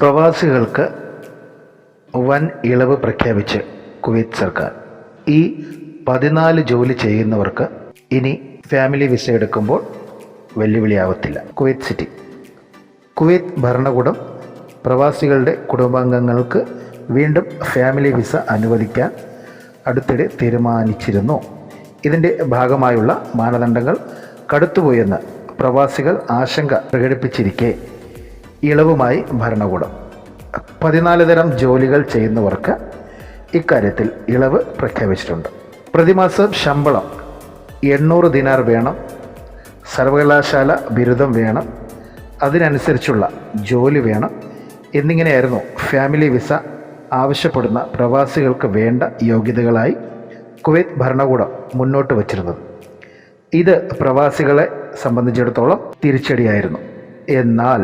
പ്രവാസികൾക്ക് വൻ ഇളവ് പ്രഖ്യാപിച്ച് കുവൈത്ത് സർക്കാർ. ഈ 14 ജോലി ചെയ്യുന്നവർക്ക് ഇനി ഫാമിലി വിസ എടുക്കുമ്പോൾ വെല്ലുവിളിയാവത്തില്ല. Kuwait city. കുവൈത്ത് ഭരണകൂടം പ്രവാസികളുടെ കുടുംബാംഗങ്ങൾക്ക് വീണ്ടും ഫാമിലി വിസ അനുവദിക്കാൻ അടുത്തിടെ തീരുമാനിച്ചിരുന്നു. ഇതിൻ്റെ ഭാഗമായുള്ള മാനദണ്ഡങ്ങൾ കടുത്തുപോയെന്ന് പ്രവാസികൾ ആശങ്ക പ്രകടിപ്പിച്ചിരിക്കെ ഇളവുമായി ഭരണകൂടം 14 തരം ജോലികൾ ചെയ്യുന്നവർക്ക് ഇക്കാര്യത്തിൽ ഇളവ് പ്രഖ്യാപിച്ചിട്ടുണ്ട്. പ്രതിമാസം ശമ്പളം 800 ദിനാർ വേണം, സർവകലാശാല ബിരുദം വേണം, അതിനനുസരിച്ചുള്ള ജോലി വേണം എന്നിങ്ങനെയായിരുന്നു ഫാമിലി വിസ ആവശ്യപ്പെടുന്ന പ്രവാസികൾക്ക് വേണ്ട യോഗ്യതകളായി കുവൈത്ത് ഭരണകൂടം മുന്നോട്ട് വച്ചിരുന്നത്. ഇത് പ്രവാസികളെ സംബന്ധിച്ചിടത്തോളം തിരിച്ചടിയായിരുന്നു. എന്നാൽ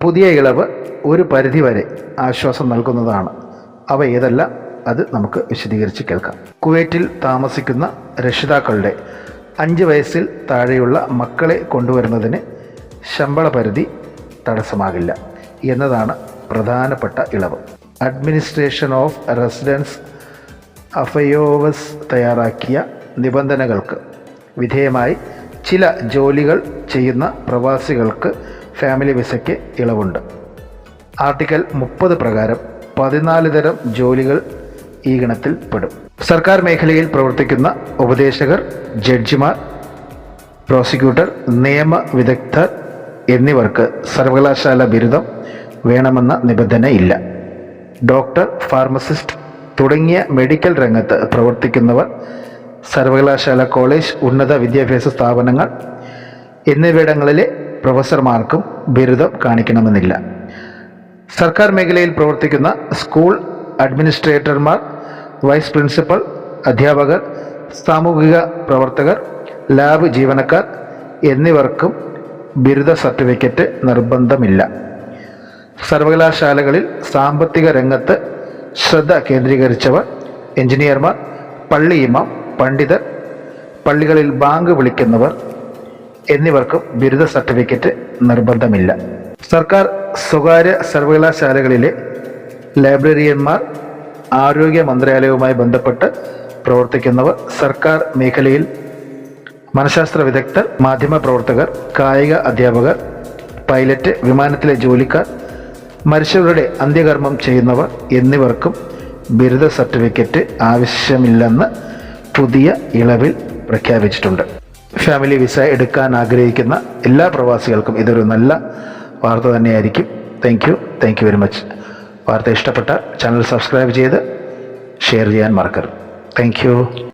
പുതിയ ഇളവ് ഒരു പരിധിവരെ ആശ്വാസം നൽകുന്നതാണ്. അവ ഏതെല്ലാം അത് നമുക്ക് വിശദീകരിച്ച് കേൾക്കാം. കുവൈറ്റിൽ താമസിക്കുന്ന രക്ഷിതാക്കളുടെ 5 വയസ്സിൽ താഴെയുള്ള മക്കളെ കൊണ്ടുവരുന്നതിന് ശമ്പള പരിധി തടസ്സമാകില്ല എന്നതാണ് പ്രധാനപ്പെട്ട ഇളവ്. അഡ്മിനിസ്ട്രേഷൻ ഓഫ് റെസിഡൻസ് അഫയേഴ്സ് തയ്യാറാക്കിയ നിബന്ധനകൾക്ക് വിധേയമായി ചില ജോലികൾ ചെയ്യുന്ന പ്രവാസികൾക്ക് ഫാമിലി വിസയ്ക്ക് ഇളവുണ്ട്. ആർട്ടിക്കിൾ 30 പ്രകാരം 14 തരം ജോലികൾ ഈ ഗണത്തിൽ പെടും. സർക്കാർ മേഖലയിൽ പ്രവർത്തിക്കുന്ന ഉപദേശകർ, ജഡ്ജിമാർ, പ്രോസിക്യൂട്ടർ, നിയമ വിദഗ്ധർ എന്നിവർക്ക് സർവകലാശാല ബിരുദം വേണമെന്ന നിബന്ധനയില്ല. ഡോക്ടർ, ഫാർമസിസ്റ്റ് തുടങ്ങിയ മെഡിക്കൽ രംഗത്ത് പ്രവർത്തിക്കുന്നവർ സർവകലാശാല, കോളേജ്, ഉന്നത വിദ്യാഭ്യാസ സ്ഥാപനങ്ങൾ എന്നിവിടങ്ങളിലെ പ്രൊഫസർമാർക്കും ബിരുദം കാണിക്കണമെന്നില്ല. സർക്കാർ മേഖലയിൽ പ്രവർത്തിക്കുന്ന സ്കൂൾ അഡ്മിനിസ്ട്രേറ്റർമാർ, വൈസ് പ്രിൻസിപ്പൽ, അധ്യാപകർ, സാമൂഹിക പ്രവർത്തകർ, ലാബ് ജീവനക്കാർ എന്നിവർക്കും ബിരുദ സർട്ടിഫിക്കറ്റ് നിർബന്ധമില്ല. സർവകലാശാലകളിൽ സാമ്പത്തിക രംഗത്ത് ശ്രദ്ധ കേന്ദ്രീകരിച്ചവർ, എഞ്ചിനീയർമാർ, പള്ളി ഇമാം, പണ്ഡിതർ, പള്ളികളിൽ ബാങ്ക് വിളിക്കുന്നവർ എന്നിവർക്കും ബിരുദ സർട്ടിഫിക്കറ്റ് നിർബന്ധമില്ല. സർക്കാർ സ്വകാര്യ സർവകലാശാലകളിലെ ലൈബ്രറിയന്മാർ, ആരോഗ്യ മന്ത്രാലയവുമായി ബന്ധപ്പെട്ട് പ്രവർത്തിക്കുന്നവർ, സർക്കാർ മേഖലയിൽ മനഃശാസ്ത്ര വിദഗ്ധർ, മാധ്യമപ്രവർത്തകർ, കായിക അധ്യാപകർ, പൈലറ്റ്, വിമാനത്തിലെ ജോലിക്കാർ, മരിച്ചവരുടെ അന്ത്യകർമ്മം ചെയ്യുന്നവർ എന്നിവർക്കും ബിരുദ സർട്ടിഫിക്കറ്റ് ആവശ്യമില്ലെന്ന് പുതിയ ഇളവിൽ പ്രഖ്യാപിച്ചിട്ടുണ്ട്. ഫാമിലി വിസ എടുക്കാൻ ആഗ്രഹിക്കുന്ന എല്ലാ പ്രവാസികൾക്കും ഇതൊരു നല്ല വാർത്ത തന്നെയായിരിക്കും. Thank you very much. വാർത്ത ഇഷ്ടപ്പെട്ട ചാനൽ സബ്സ്ക്രൈബ് ചെയ്ത് ഷെയർ ചെയ്യാൻ മറക്കരുത്. Thank you.